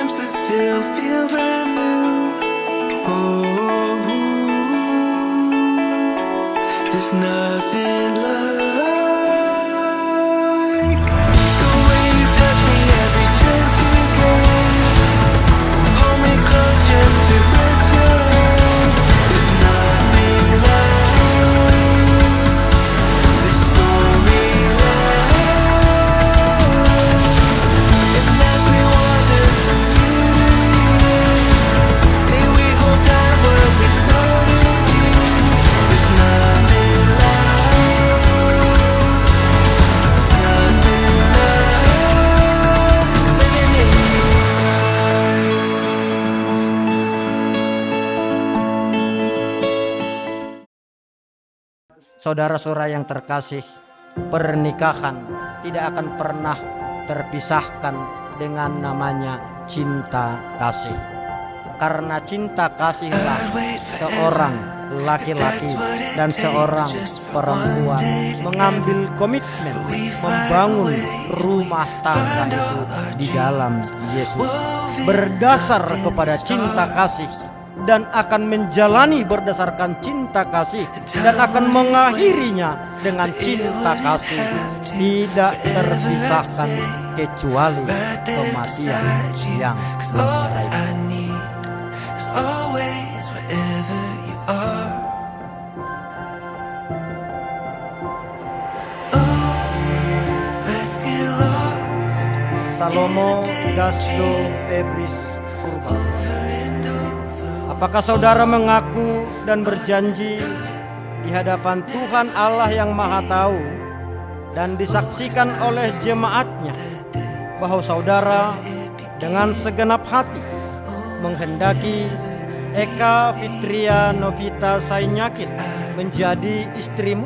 times that still feel brand new. Oh, there's nothing like the way you touch me every chance you get. Hold me close just to rest your head. There's nothing like this stormy life. And as we wander from you to you, may we hold time where we started here. There's nothing like, nothing like living in your eyes. Saudara-saudara yang terkasih, pernikahan tidak akan pernah terpisahkan dengan namanya cinta kasih. Karena cinta kasihlah seorang laki-laki dan seorang perempuan mengambil komitmen membangun rumah tangga itu di dalam Yesus berdasar kepada cinta kasih, dan akan menjalani berdasarkan cinta kasih, dan akan mengakhirinya dengan cinta kasih, tidak terpisahkan kecuali kematian yang menceraikan. Is always wherever you are. Oh, let's get lost Salomo Gasdo Febris Purba. over and over. Apakah saudara mengaku dan berjanji di hadapan Tuhan Allah yang Maha Tahu dan disaksikan oleh jemaatnya bahwa saudara dengan segenap hati menghendaki Eka Fitria Novita Sainyakit menjadi istrimu?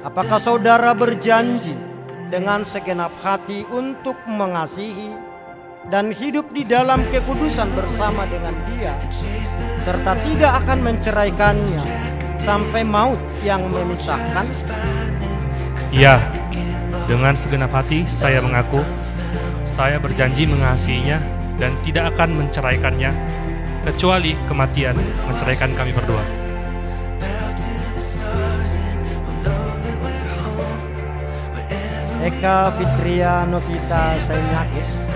Apakah saudara berjanji dengan segenap hati untuk mengasihi dan hidup di dalam kekudusan bersama dengan dia, serta tidak akan menceraikannya sampai maut yang memisahkan? Ya, dengan segenap hati saya mengaku, saya berjanji mengasihinya dan tidak akan menceraikannya, kecuali kematian menceraikan kami berdua. Eka Fitria Novita Sainyakit,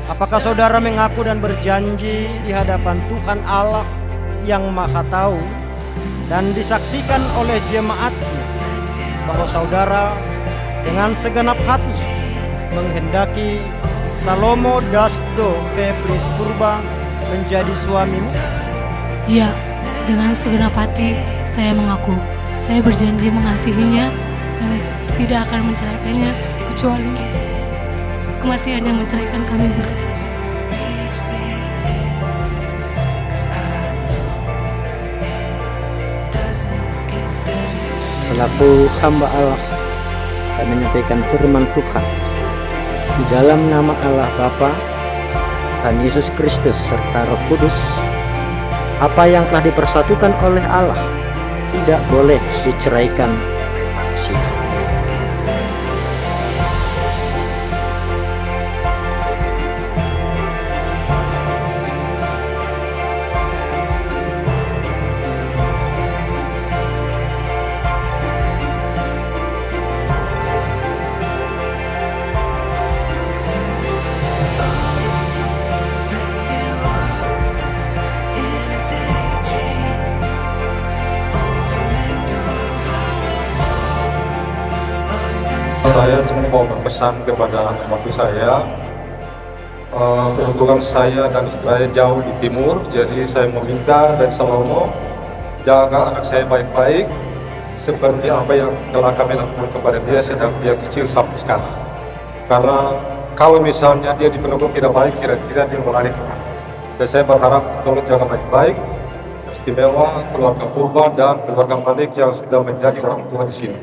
apakah saudara mengaku dan berjanji di hadapan Tuhan Allah yang Maha Tahu dan disaksikan oleh jemaatnya bahwa saudara dengan segenap hati menghendaki Salomo Dasdo Febris Purba menjadi suamimu? Ya, dengan segenap hati saya mengaku, saya berjanji mengasihinya dan tidak akan menceraikannya kecuali kematian yang menceraikan kami berdua. Selaku hamba Allah, kami menyampaikan firman Tuhan di dalam nama Allah Bapa dan Yesus Kristus serta Roh Kudus. Apa yang telah dipersatukan oleh Allah tidak boleh diceraikan manusia. Let's get lost in a daydream. Over and over we'll fall, lost in Saya cuma mau berpesan kepada waktu saya, kebetulan saya dan istri saya jauh di timur, jadi saya meminta dari Salomo jaga anak saya baik-baik seperti apa yang telah kami lakukan kepada dia sejak dia kecil sampai sekarang. Karena kalau misalnya dia di peneguk tidak baik, kira-kira dia melari kemana. Dan saya berharap tolong jaga baik-baik, istimewa keluarga Purba dan keluarga Malik yang sudah menjadi orang tua di sini.